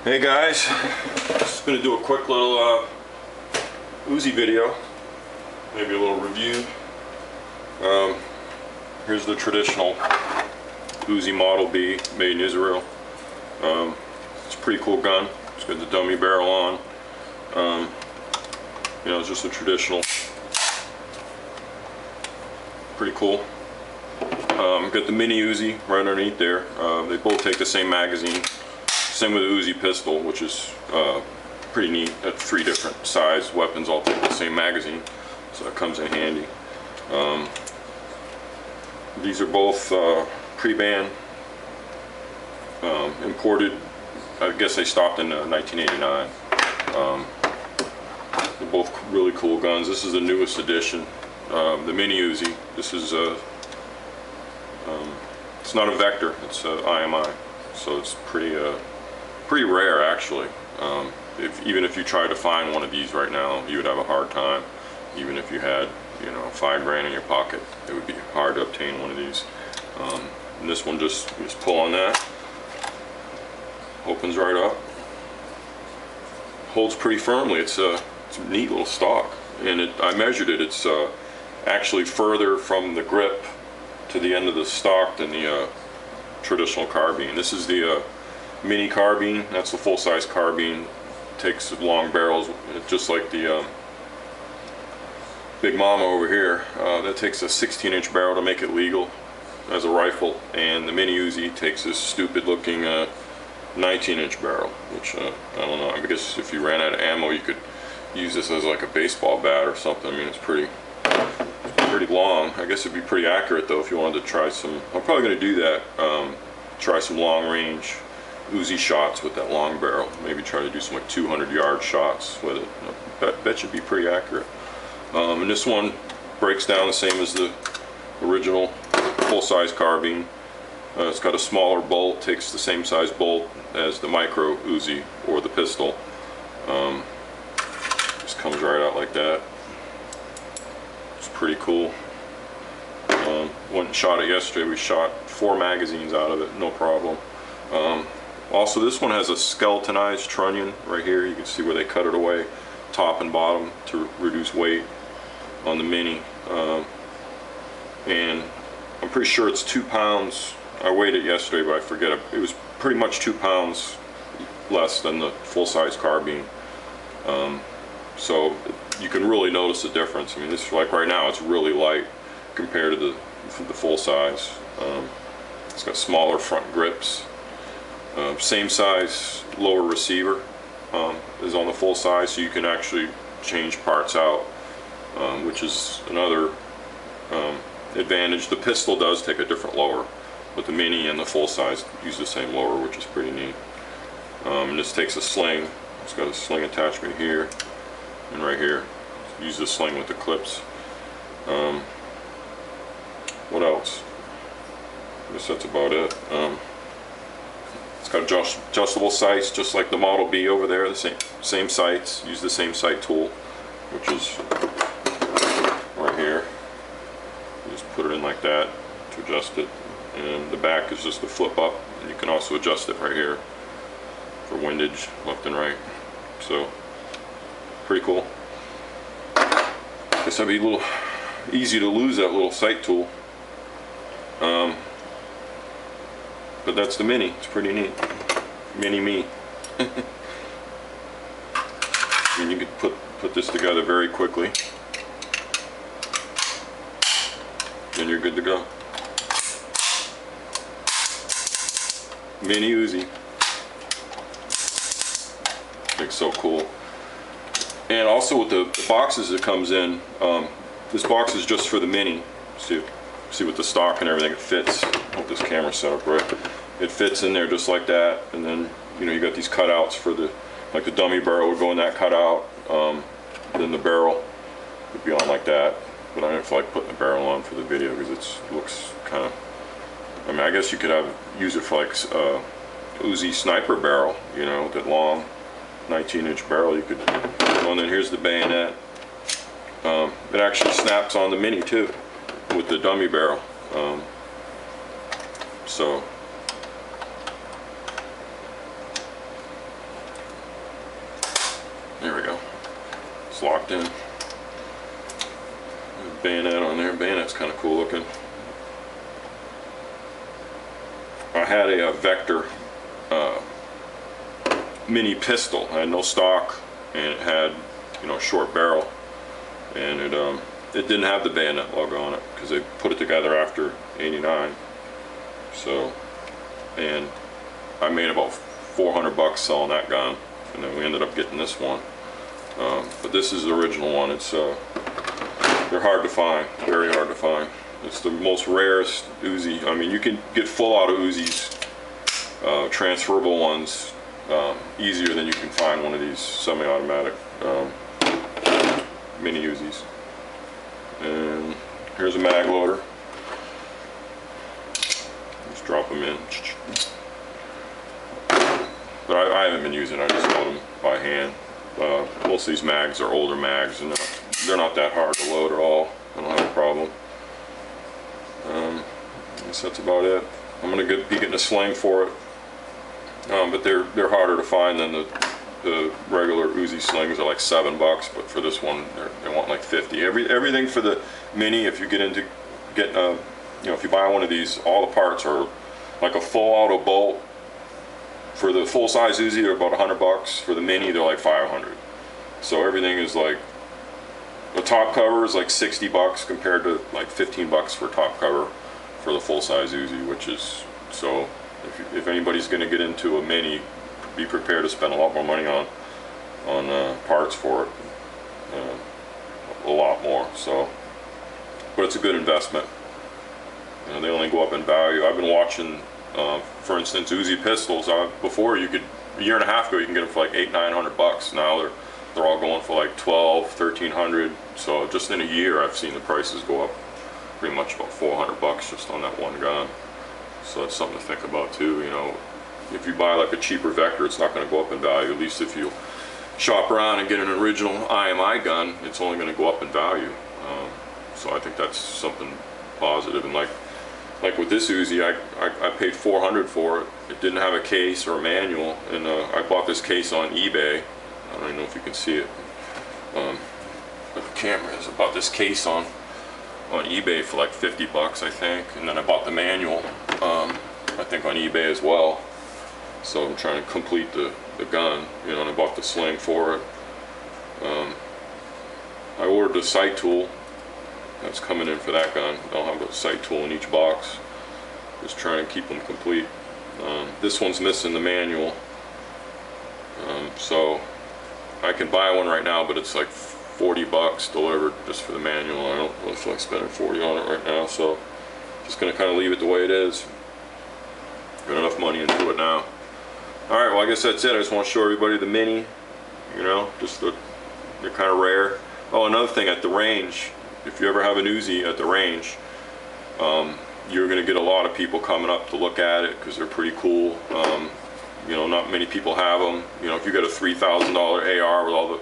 Hey guys, just gonna do a quick little Uzi video, maybe a little review. Here's the traditional Uzi Model B, made in Israel. It's a pretty cool gun. It's got the dummy barrel on. You know, it's just a traditional, pretty cool. Got the mini Uzi right underneath there. They both take the same magazine. Same with the Uzi pistol, which is pretty neat. That 3 different size weapons all take the same magazine, so that comes in handy. These are both pre-ban, imported. I guess they stopped in 1989. They're both really cool guns. This is the newest edition, the mini Uzi. This is it's not a Vector, it's a IMI, so it's pretty rare actually. Even if you tried to find one of these right now, you would have a hard time. Even if you had, you know, $5 in your pocket, it would be hard to obtain one of these. And this one just pull on that, opens right up, holds pretty firmly. It's a neat little stock, and I measured it. It's actually further from the grip to the end of the stock than the traditional carbine. This is the mini carbine. That's the full-size carbine. Takes long barrels, just like the Big Mama over here. That takes a 16-inch barrel to make it legal as a rifle, and the mini Uzi takes this stupid-looking 19-inch barrel, which I don't know. I guess if you ran out of ammo, you could use this as like a baseball bat or something. I mean, it's pretty long. I guess it'd be pretty accurate though if you wanted to try some. I'm probably going to do that. Try some long-range Uzi shots with that long barrel. Maybe try to do some like 200-yard shots with it. Bet should be pretty accurate. And this one breaks down the same as the original full-size carbine. It's got a smaller bolt, takes the same size bolt as the micro Uzi or the pistol. Just comes right out like that. It's pretty cool. Went and shot it yesterday. We shot 4 magazines out of it, no problem. Also, this one has a skeletonized trunnion right here. You can see where they cut it away, top and bottom, to reduce weight on the mini. And I'm pretty sure it's 2 pounds. I weighed it yesterday, but I forget. It was pretty much 2 pounds less than the full-size carbine. So you can really notice the difference. I mean, this, like right now, it's really light compared to the full-size. It's got smaller front grips. Same size lower receiver is on the full size, so you can actually change parts out, which is another advantage. The pistol does take a different lower, but the mini and the full size use the same lower, which is pretty neat. And this takes a sling. It's got a sling attachment here and right here. Use the sling with the clips. What else? I guess that's about it. It's got adjustable sights, just like the Model B over there. The same sights. Use the same sight tool, which is right here. You just put it in like that to adjust it, and the back is just a flip up, and you can also adjust it right here for windage, left and right. So pretty cool. Guess that'd be a little easy to lose that little sight tool. But that's the mini. It's pretty neat. Mini me. And you could put this together very quickly, and you're good to go. Mini Uzi. It's so cool. And also with the boxes it comes in, this box is just for the mini. See with the stock and everything, it fits. I hope this camera's set up right. It fits in there just like that, and then you know you got these cutouts for the, like the dummy barrel would go in that cutout. Then the barrel would be on like that, but I didn't feel like putting the barrel on for the video because it looks kind of. I mean, I guess you could use it for like Uzi sniper barrel, you know, that long 19-inch barrel. You could. Well, and then here's the bayonet. It actually snaps on the mini too, with the dummy barrel. So There we go. It's locked in. Bayonet on there. Bayonet's kind of cool looking. I had a Vector mini pistol. I had no stock, and it had, you know, a short barrel, and it didn't have the bayonet logo on it because they put it together after '89. So, and I made about 400 bucks selling that gun, and then we ended up getting this one. But this is the original one. It's they're hard to find, very hard to find. It's the most rarest Uzi. I mean, you can get full auto Uzis, transferable ones, easier than you can find one of these semi-automatic mini Uzis. And here's a mag loader. Just drop them in. But I haven't been using it. I just load them by hand. Most of these mags are older mags, and they're not that hard to load at all. I don't have a problem. I guess that's about it. I'm gonna be getting a sling for it, but they're harder to find than the regular Uzi slings. Are like $7, but for this one, they want like 50. Everything for the mini. If you get into getting a, you know, if you buy one of these, all the parts are like a full auto bolt. For the full size Uzi, they're about $100. For the mini, they're like 500. So everything is like, the top cover is like $60 compared to like $15 for top cover for the full size Uzi, which is, so if anybody's going to get into a mini, be prepared to spend a lot more money on parts for it, a lot more. So, but it's a good investment. You know, they only go up in value. I've been watching, for instance, Uzi pistols. Before, you could, a year and a half ago, you can get them for like $800-900. Now they're all going for like $1,200-1,300. So just in a year, I've seen the prices go up pretty much about $400 just on that one gun. So that's something to think about too. You know, if you buy like a cheaper Vector, it's not going to go up in value. At least if you shop around and get an original IMI gun, it's only going to go up in value. So I think that's something positive. And like with this Uzi, I paid $400 for it. It didn't have a case or a manual, and I bought this case on eBay. I don't even know if you can see it. But the camera is. I bought this case on eBay for like $50, I think, and then I bought the manual, I think, on eBay as well. So I'm trying to complete the gun, you know, and I bought the sling for it. I ordered a sight tool. That's coming in for that gun. I'll have a sight tool in each box. Just trying to keep them complete. This one's missing the manual. So I can buy one right now, but it's like $40 delivered just for the manual. I don't really feel like spending $40 on it right now, so just gonna kind of leave it the way it is. Got enough money into it now. All right, well, I guess that's it. I just want to show everybody the mini. You know, just they're kind of rare. Oh, another thing, at the range, if you ever have an Uzi at the range, you're gonna get a lot of people coming up to look at it because they're pretty cool. You know, not many people have them. You know, if you got a $3,000 AR with all the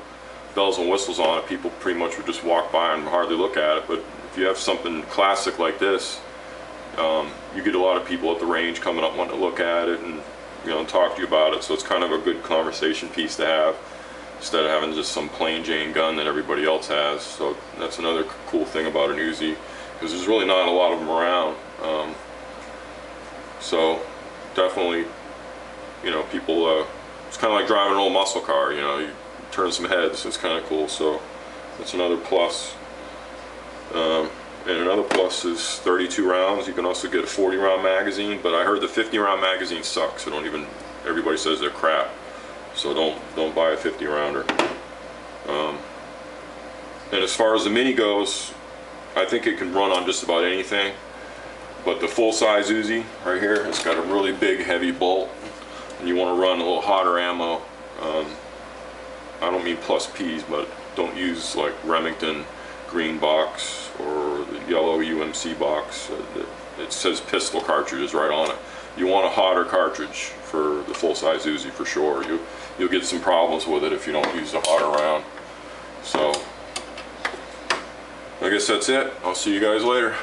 bells and whistles on it, people pretty much would just walk by and hardly look at it. But if you have something classic like this, you get a lot of people at the range coming up wanting to look at it and, you know, talk to you about it. So it's kind of a good conversation piece to have instead of having just some plain Jane gun that everybody else has. So that's another cool thing about an Uzi, because there's really not a lot of them around. So definitely, you know, people, it's kind of like driving an old muscle car, you know, you turn some heads. It's kind of cool. So that's another plus. And another plus is 32 rounds. You can also get a 40-round magazine, but I heard the 50-round magazine sucks. So everybody says they're crap. So don't buy a 50-rounder. And as far as the mini goes, I think it can run on just about anything. But the full-size Uzi right here, it's got a really big, heavy bolt, and you want to run a little hotter ammo. I don't mean plus Ps, but don't use like Remington green box or the yellow UMC box. It says pistol cartridges right on it. You want a hotter cartridge for the full-size Uzi for sure. You'll get some problems with it if you don't use a hotter round. So I guess that's it. I'll see you guys later.